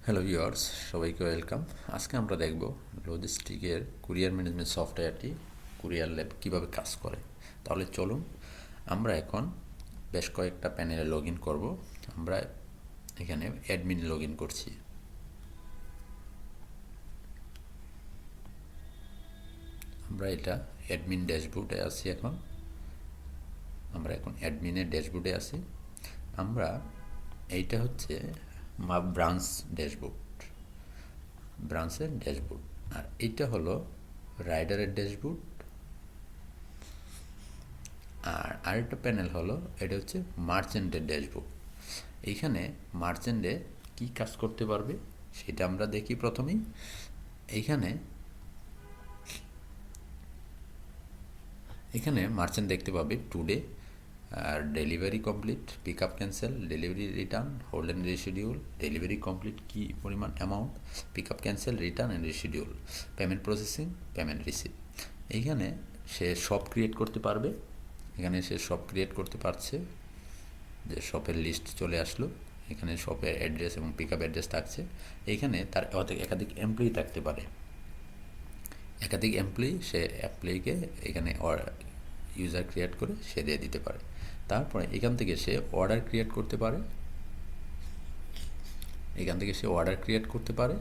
Hello viewers, সবাইকে welcome. আজকে আমরা দেখব লজিস্টিকের কুরিয়ার ম্যানেজমেন্ট সফটওয়্যারটি কুরিয়ার ল্যাব কীভাবে কাজ করে। তাহলে চলুন আমরা এখন বেশ কয়েকটা প্যানেলে লগ ইন করবো। আমরা এখানে অ্যাডমিন লগ ইন করছি। আমরা এটা অ্যাডমিন ড্যাশবোর্ডে আছি। আমরা এখন অ্যাডমিনের ড্যাশবোর্ডে আছি। আমরা এইটা হচ্ছে ব্রাঞ্চ ব্রাঞ্চের ড্যাশবোর্ড, আর এইটা হলো রাইডারের ড্যাশবোর্ড। আর আরেকটা প্যানেল হলো এটা হচ্ছে মার্চেন্টের ড্যাশবোর্ড। এইখানে মার্চেন্টে কি কাজ করতে পারবে সেটা আমরা দেখি প্রথমেই। এইখানে এখানে মার্চেন্ট দেখতে পাবে টুডে, আর delivery complete, pick up cancel, delivery return, hold and reschedule, delivery complete কী পরিমাণ amount, pick up cancel, return and reschedule, payment processing, payment receive. এইখানে সে সব ক্রিয়েট করতে পারবে। এখানে সে সব ক্রিয়েট করতে পারছে, যে শপের লিস্ট চলে আসলো। এখানে শপের অ্যাড্রেস এবং পিক আপ অ্যাড্রেস থাকছে। এইখানে তার একাধিক এমপ্লয়ি থাকতে পারে। একাধিক এমপ্লয়ি, সে এমপ্লয়িকে এখানে ইউজার ক্রিয়েট করে সে দিয়ে দিতে পারে। তারপরে এখান থেকে সে অর্ডার ক্রিয়েট করতে পারে।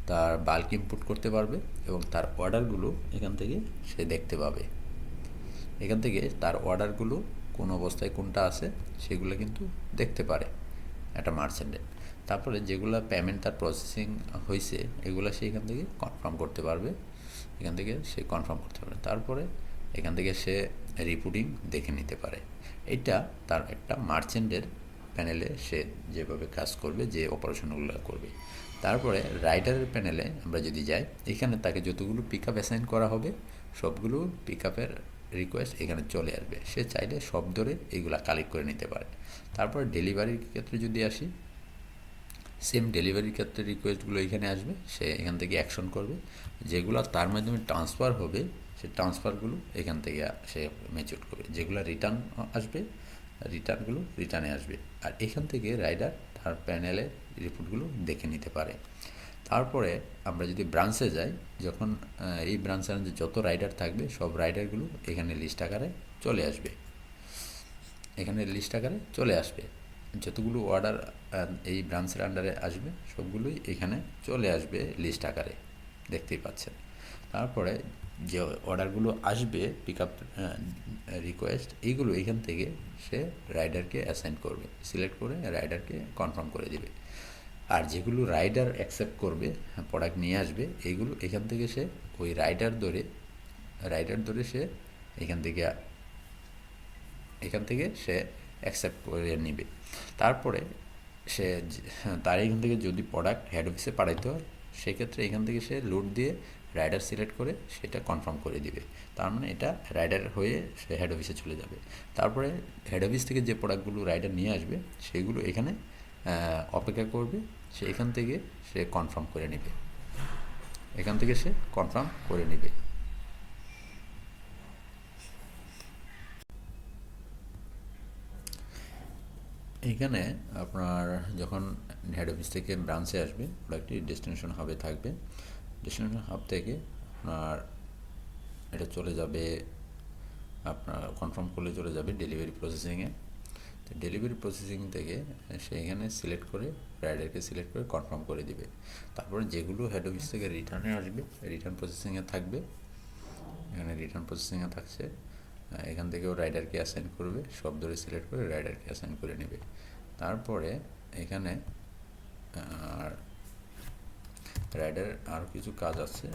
তার বাল্ক ইনপুট করতে পারবে এবং তার অর্ডারগুলো এখান থেকে সে দেখতে পাবে। এখান থেকে তার অর্ডারগুলো কোন অবস্থায় কোনটা আছে সেগুলো কিন্তু দেখতে পারে একটা মার্চেন্টে। তারপরে যেগুলো পেমেন্ট তার প্রসেসিং হয়েছে এগুলো সে এখান থেকে কনফার্ম করতে পারবে। তারপরে এখান থেকে সে রিপোর্টিং দেখে নিতে পারে। এটা তার একটা মার্চেন্টের প্যানেলে সে যেভাবে কাজ করবে, যে অপারেশনগুলো করবে। তারপরে রাইডারের প্যানেলে আমরা যদি যাই, এখানে তাকে যতগুলো পিক আপ অ্যাসাইন করা হবে সবগুলো পিক আপের রিকোয়েস্ট এখানে চলে আসবে। সে চাইলে সব ধরে এইগুলা কালেক্ট করে নিতে পারে। তারপরে ডেলিভারির ক্ষেত্রে যদি আসি, সেম ডেলিভারির ক্ষেত্রে রিকোয়েস্টগুলো এখানে আসবে। সে এখান থেকে অ্যাকশন করবে। যেগুলো তার মাধ্যমে ট্রান্সফার হবে সে ট্রান্সফারগুলো এখান থেকে সে ম্যাচিউর করবে। যেগুলো রিটার্ন আসবে রিটার্নগুলো রিটার্নে আসবে। আর এখান থেকে রাইডার তার প্যানেলে রিপোর্টগুলো দেখে নিতে পারে। তারপরে আমরা যদি ব্রাঞ্চে যাই, যখন এই ব্রাঞ্চের যত রাইডার থাকবে সব রাইডারগুলো এখানে লিস্ট আকারে চলে আসবে। যতগুলো অর্ডার এই ব্রাঞ্চের আন্ডারে আসবে সবগুলোই এখানে চলে আসবে লিস্ট আকারে, দেখতেই পাচ্ছেন। তারপরে যে অর্ডারগুলো আসবে পিক আপ রিকোয়েস্ট, এইগুলো এখান থেকে সে রাইডারকে অ্যাসাইন করবে, সিলেক্ট করে রাইডারকে কনফার্ম করে দেবে। আর যেগুলো রাইডার অ্যাকসেপ্ট করবে, প্রোডাক্ট নিয়ে আসবে, এইগুলো এখান থেকে সে ওই রাইডার ধরে সে এখান থেকে সে অ্যাকসেপ্ট করে নেবে। তারপরে সে তার এখান থেকে যদি প্রোডাক্ট হেড অফিসে পাঠাইতে হয় সেক্ষেত্রে এখান থেকে সে লোড দিয়ে রাইডার সিলেক্ট করে সেটা কনফার্ম করে দিবে। তার মানে এটা রাইডার হয়ে সে হেড অফিসে চলে যাবে। তারপরে হেড অফিস থেকে যে প্রোডাক্টগুলো রাইডার নিয়ে আসবে সেগুলো এখানে অপেক্ষা করবে। এখান থেকে সে কনফার্ম করে নেবে। এখানে আপনার যখন হেড অফিস থেকে ব্রাঞ্চে আসবে, প্রোডাক্টটি ডেস্টিনেশন হাবে থাকবে। ডেস্টিনেশন হাব থেকে আপনার এটা চলে যাবে, আপনার কনফার্ম করলে চলে যাবে ডেলিভারি প্রসেসিংয়ে। তো ডেলিভারি প্রসেসিং থেকে সে এখানে রাইডারকে সিলেক্ট করে কনফার্ম করে দিবে। তারপরে যেগুলো হেড অফিস থেকে রিটার্নে আসবে রিটার্ন প্রসেসিংয়ে থাকবে। এখানে রিটার্ন প্রসেসিংয়ে থাকছে, এখান থেকেও রাইডারকে অ্যাসাইন করবে, সব ধরে সিলেক্ট করে রাইডারকে অ্যাসাইন করে নেবে। তারপরে এখানে রাইডার আরও কিছু কাজ আছে,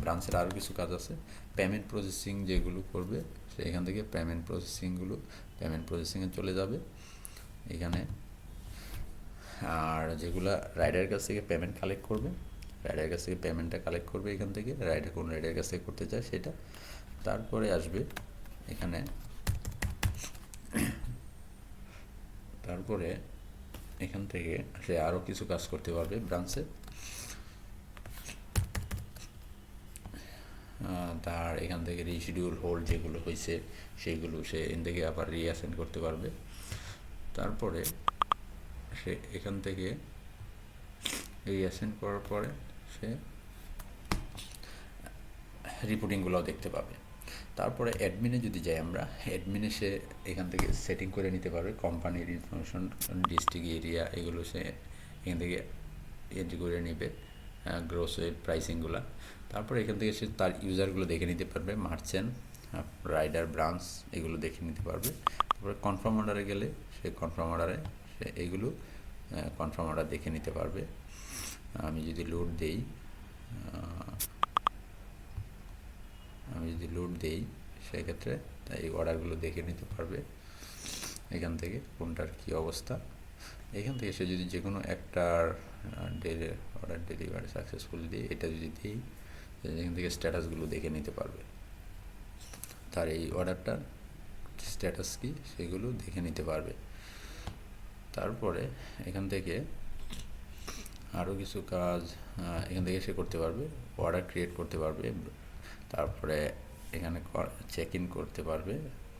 ব্রাঞ্চের আরও কিছু কাজ আছে। পেমেন্ট প্রসেসিং যেগুলো করবে সে এখান থেকে পেমেন্ট প্রসেসিংয়ে চলে যাবে এখানে। আর যেগুলো রাইডারের কাছ থেকে পেমেন্ট কালেক্ট করবে, পেমেন্টটা কালেক্ট করবে এখান থেকে, কোন রাইডারের কাছ থেকে করতে চায় সেটা। তারপরে আসবে এখানে, এখান থেকে সে আরও কিছু কাজ করতে পারবে ব্রাঞ্চে। তার এখান থেকে রিশিডিউল, হোল্ড যেগুলো হয়েছে সেইগুলো সে এখান থেকে আবার রিঅ্যাসাইন করতে পারবে। তারপরে সে এখান থেকে রিঅ্যাসাইন করার পরে সে রিপোর্টিংগুলোও দেখতে পাবে। তারপরে অ্যাডমিনে যদি যাই আমরা, অ্যাডমিনে সে এখান থেকে সেটিং করে নিতে পারবে কোম্পানির ইনফরমেশন, ডিস্ট্রিক্ট এরিয়া, এগুলো সে এখান থেকে এন্ট্রি করে নেবে, গ্রোসারি প্রাইসিংগুলো। তারপরে এখান থেকে সে তার ইউজারগুলো দেখে নিতে পারবে, মার্চেন্ট, রাইডার, ব্রাঞ্চ, এগুলো দেখে নিতে পারবে। তারপরে কনফার্ম অর্ডারে গেলে সে কনফার্ম অর্ডারে সে এইগুলো কনফার্ম অর্ডার দেখে নিতে পারবে। আমি যদি লোড দেই সেক্ষেত্রে এই অর্ডারগুলো দেখে নিতে পারবে এখান থেকে কোনটার কী অবস্থা। এখান থেকে সে যদি যে কোনো একটার অর্ডার ডেলিভারি সাকসেসফুলি দিই, এটা যদি দিই, এখান থেকে স্ট্যাটাসগুলো দেখে নিতে পারবে, তার এই অর্ডারটার স্ট্যাটাস কী সেগুলো দেখে নিতে পারবে। তারপরে এখান থেকে আরও কিছু কাজ এখান থেকে সে করতে পারবে, অর্ডার ক্রিয়েট করতে পারবে, তারপরে এখানে চেক ইন করতে পারবে,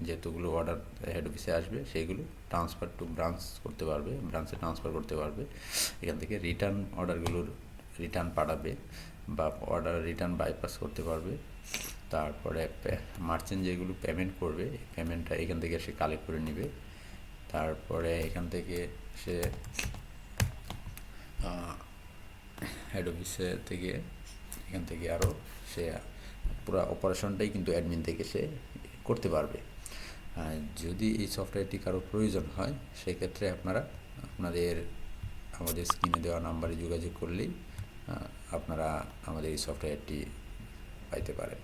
যেহেতুগুলো অর্ডার হেড অফিসে আসবে সেইগুলো ট্রান্সফার টু ব্রাঞ্চ করতে পারবে, ব্রাঞ্চে ট্রান্সফার করতে পারবে। এখান থেকে রিটার্ন অর্ডারগুলোর রিটার্ন পাঠাবে বা অর্ডার রিটার্ন বাইপাস করতে পারবে। তারপরে মার্চেন্ট যেগুলো পেমেন্ট করবে, এই পেমেন্টটা এখান থেকে সে কালেক্ট করে নেবে। তারপরে এখান থেকে সে হেড অফিসে থেকে এখান থেকে আরও সে পুরো অপারেশনটাই কিন্তু অ্যাডমিন থেকে সে করতে পারবে। যদি এই সফটওয়্যারটি কারো প্রয়োজন হয় সেক্ষেত্রে আপনারা আমাদের স্ক্রিনে দেওয়া নাম্বারে যোগাযোগ করলেই আপনারা আমাদের এই সফটওয়্যারটি পাইতে পারেন।